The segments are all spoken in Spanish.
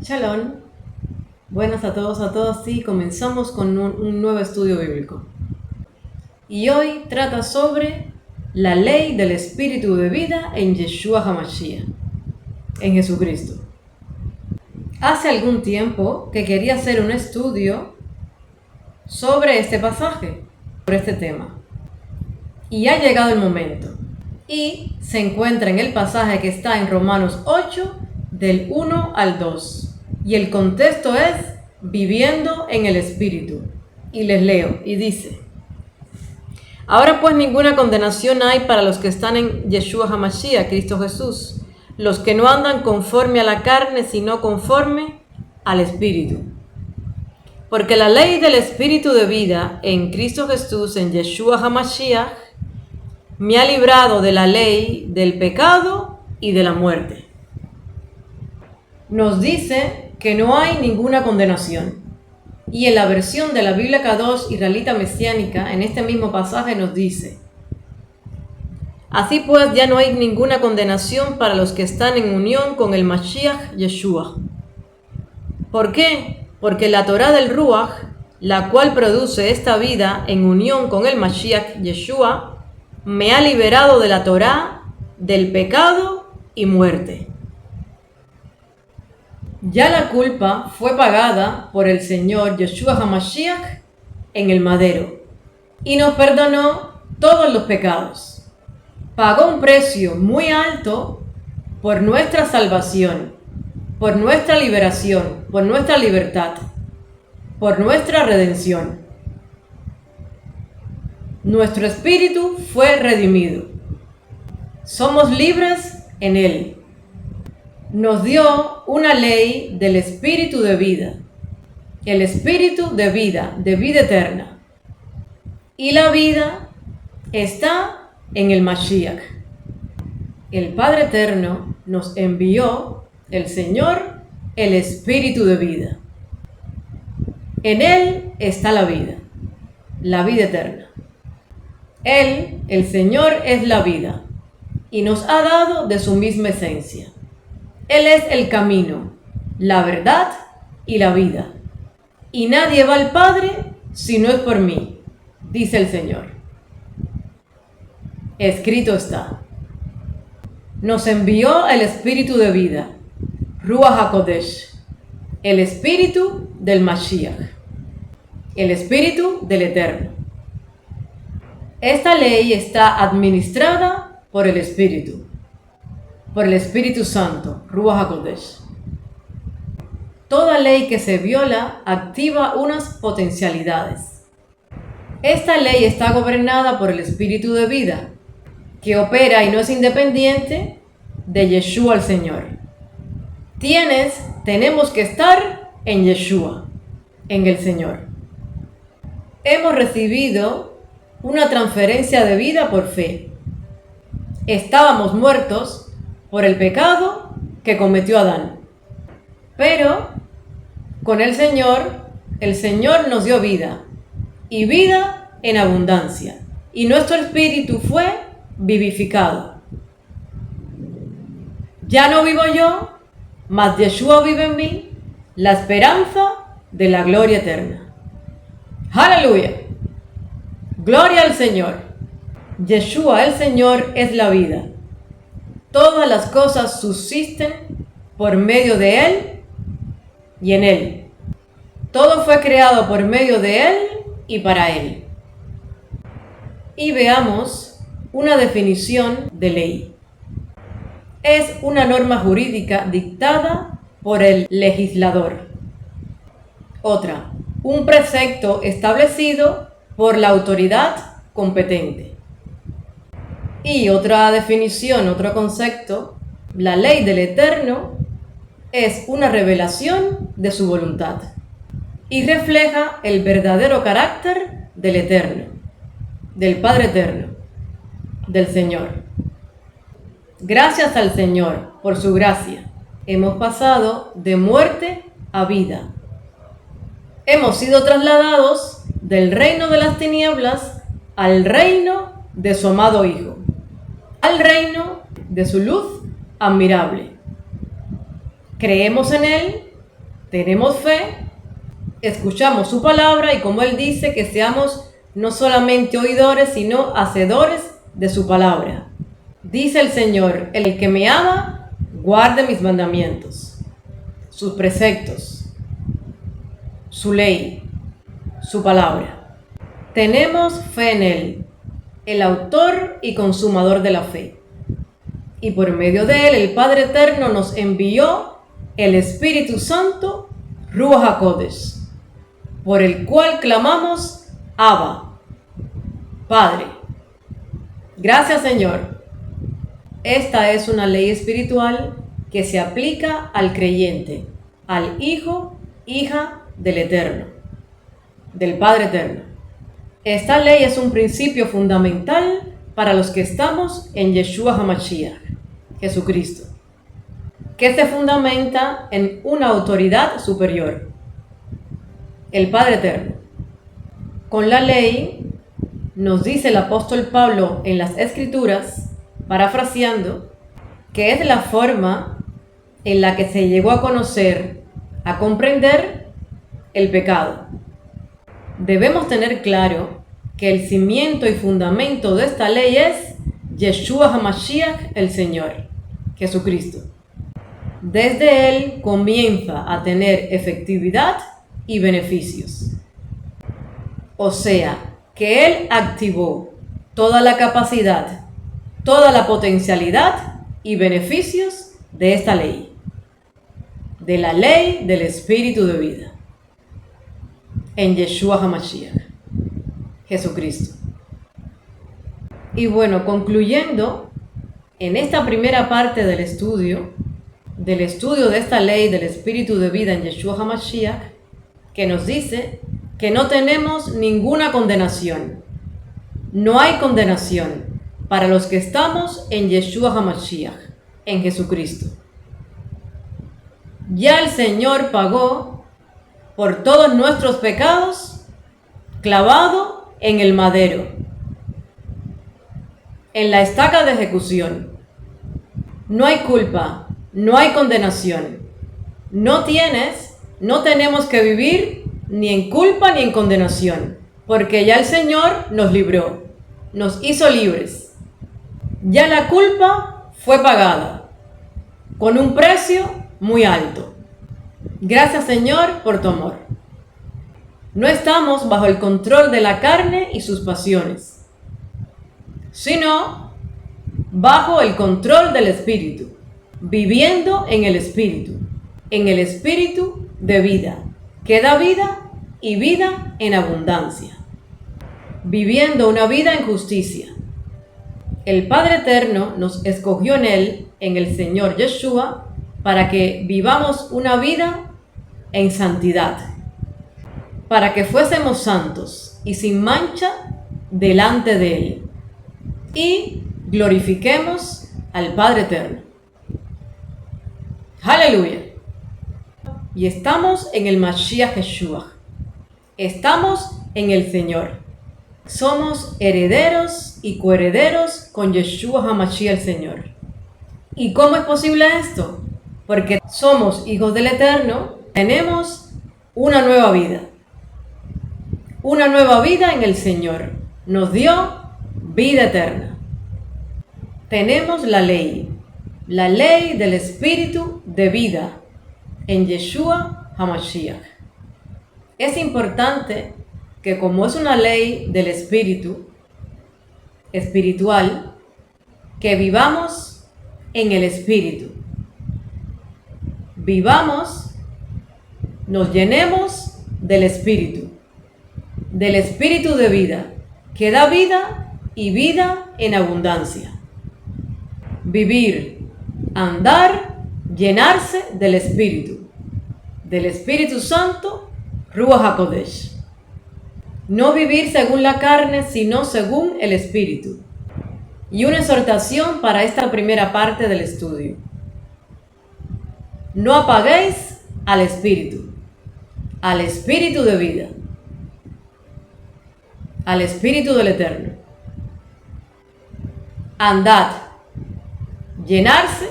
Shalom, buenas a todos, a todas. Sí, comenzamos con un nuevo estudio bíblico. Y hoy trata sobre la ley del espíritu de vida en Yeshua HaMashiach, en Jesucristo. Hace algún tiempo que quería hacer un estudio sobre este pasaje, sobre este tema. Y ha llegado el momento. Y se encuentra en el pasaje que está en Romanos 8, del 1 al 2. Y el contexto es viviendo en el Espíritu. Y les leo, y dice: Ahora pues ninguna condenación hay para los que están en Yeshua HaMashiach, Cristo Jesús, los que no andan conforme a la carne, sino conforme al Espíritu. Porque la ley del Espíritu de vida en Cristo Jesús, en Yeshua HaMashiach, me ha librado de la ley del pecado y de la muerte. Nos dice que no hay ninguna condenación. Y en la versión de la Biblia Kadosh israelita mesiánica, en este mismo pasaje nos dice: Así pues ya no hay ninguna condenación para los que están en unión con el Mashiach Yeshua. ¿Por qué? Porque la Torá del Ruach, la cual produce esta vida en unión con el Mashiach Yeshua, me ha liberado de la Torá, del pecado y muerte. Ya la culpa fue pagada por el Señor Yeshua HaMashiach en el madero y nos perdonó todos los pecados. Pagó un precio muy alto por nuestra salvación, por nuestra liberación, por nuestra libertad, por nuestra redención. Nuestro espíritu fue redimido. Somos libres en Él. Nos dio una ley del espíritu de vida, el espíritu de vida eterna. Y la vida está en el Mashiach. El Padre Eterno nos envió, el Señor, el espíritu de vida. En Él está la vida eterna. Él, el Señor, es la vida y nos ha dado de su misma esencia. Él es el camino, la verdad y la vida. Y nadie va al Padre si no es por mí, dice el Señor. Escrito está. Nos envió el Espíritu de vida, Ruach HaKodesh, el Espíritu del Mashiach, el Espíritu del Eterno. Esta ley está administrada por el Espíritu Santo, Ruach HaKodesh. Toda ley que se viola activa unas potencialidades. Esta ley está gobernada por el Espíritu de vida, que opera y no es independiente de Yeshua el Señor. Tenemos que estar en Yeshua, en el Señor. Hemos recibido una transferencia de vida por fe. Estábamos muertos por el pecado que cometió Adán. Pero con el Señor nos dio vida, y vida en abundancia, y nuestro espíritu fue vivificado. Ya no vivo yo, mas Yeshua vive en mí, la esperanza de la gloria eterna. ¡Aleluya! Gloria al Señor. Yeshua el Señor es la vida. Todas las cosas subsisten por medio de Él y en Él. Todo fue creado por medio de Él y para Él. Y veamos una definición de ley. Es una norma jurídica dictada por el legislador. Otra, un precepto establecido por la autoridad competente. Y otra definición, otro concepto, la ley del Eterno es una revelación de su voluntad y refleja el verdadero carácter del Eterno, del Padre Eterno, del Señor. Gracias al Señor por su gracia, hemos pasado de muerte a vida. Hemos sido trasladados del reino de las tinieblas al reino de su amado Hijo, al reino de su luz admirable. Creemos en Él Tenemos fe, escuchamos su palabra y como Él dice que seamos no solamente oidores, sino hacedores de su palabra. Dice el Señor, el que me ama, guarde mis mandamientos, sus preceptos, su ley, su palabra. Tenemos fe en Él, el autor y consumador de la fe. Y por medio de Él, el Padre Eterno nos envió el Espíritu Santo, Ruach HaKodesh, por el cual clamamos, Abba, Padre. Gracias, Señor. Esta es una ley espiritual que se aplica al creyente, al hijo, hija del Eterno, del Padre Eterno. Esta ley es un principio fundamental para los que estamos en Yeshua HaMashiach, Jesucristo, que se fundamenta en una autoridad superior, el Padre Eterno. Con la ley, nos dice el apóstol Pablo en las Escrituras, parafraseando, que es la forma en la que se llegó a conocer, a comprender el pecado. Debemos tener claro que el cimiento y fundamento de esta ley es Yeshua HaMashiach, el Señor, Jesucristo. Desde Él comienza a tener efectividad y beneficios. O sea, que Él activó toda la capacidad, toda la potencialidad y beneficios de esta ley, de la ley del Espíritu de vida, en Yeshua HaMashiach, Jesucristo. Y bueno, concluyendo, en esta primera parte del estudio de esta ley del Espíritu de vida en Yeshua HaMashiach, que nos dice que no tenemos ninguna condenación. No hay condenación para los que estamos en Yeshua HaMashiach, en Jesucristo. Ya el Señor pagó por todos nuestros pecados, clavado en el madero, en la estaca de ejecución. No hay culpa, no hay condenación. No tenemos que vivir ni en culpa ni en condenación, porque ya el Señor nos libró, nos hizo libres. Ya la culpa fue pagada, con un precio muy alto. Gracias, Señor, por tu amor. No estamos bajo el control de la carne y sus pasiones, sino bajo el control del Espíritu, viviendo en el Espíritu de vida, que da vida y vida en abundancia, viviendo una vida en justicia. El Padre Eterno nos escogió en Él, en el Señor Yeshua, para que vivamos una vida en santidad, para que fuésemos santos y sin mancha delante de Él, y glorifiquemos al Padre Eterno. ¡Aleluya! Y estamos en el Mashiach Yeshua. Estamos en el Señor. Somos herederos y coherederos con Yeshua HaMashiach el Señor. ¿Y cómo es posible esto? Porque somos hijos del Eterno, tenemos una nueva vida. Una nueva vida en el Señor. Nos dio vida eterna. Tenemos la ley del Espíritu de vida en Yeshua HaMashiach. Es importante que como es una ley del Espíritu espiritual, que vivamos en el Espíritu. Vivamos, nos llenemos del Espíritu de vida, que da vida y vida en abundancia. Vivir, andar, llenarse del Espíritu Santo, Ruach HaKodesh. No vivir según la carne, sino según el Espíritu. Y una exhortación para esta primera parte del estudio. No apaguéis al Espíritu de vida, al Espíritu del Eterno. Andad, llenarse,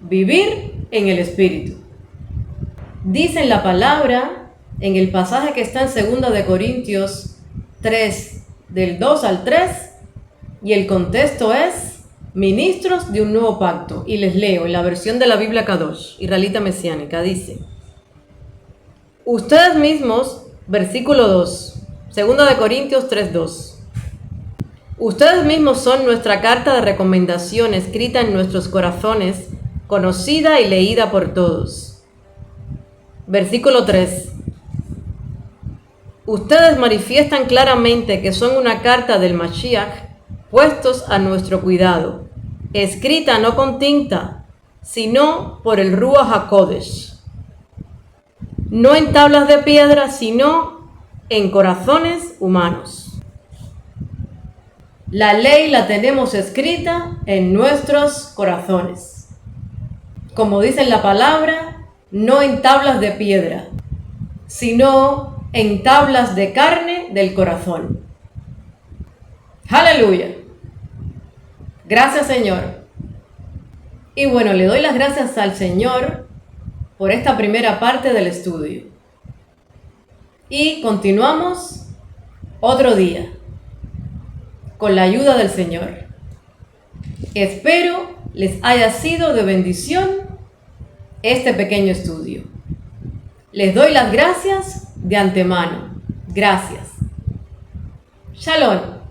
vivir en el Espíritu. Dice en la palabra, en el pasaje que está en 2 de Corintios 3, del 2 al 3, y el contexto es ministros de un nuevo pacto. Y les leo en la versión de la Biblia Kadosh, israelita mesiánica, dice: ustedes mismos, versículo 2, 2 de Corintios 3, 2. Ustedes mismos son nuestra carta de recomendación escrita en nuestros corazones, conocida y leída por todos. Versículo 3. Ustedes manifiestan claramente que son una carta del Mashiach, puestos a nuestro cuidado, escrita no con tinta, sino por el Ruach HaKodesh. No en tablas de piedra, sino en corazones humanos. La ley la tenemos escrita en nuestros corazones. Como dice en la palabra, no en tablas de piedra, sino en tablas de carne del corazón. ¡Aleluya! Gracias, Señor. Y bueno, le doy las gracias al Señor por esta primera parte del estudio. Y continuamos otro día, con la ayuda del Señor. Espero les haya sido de bendición este pequeño estudio. Les doy las gracias de antemano. Gracias. Shalom.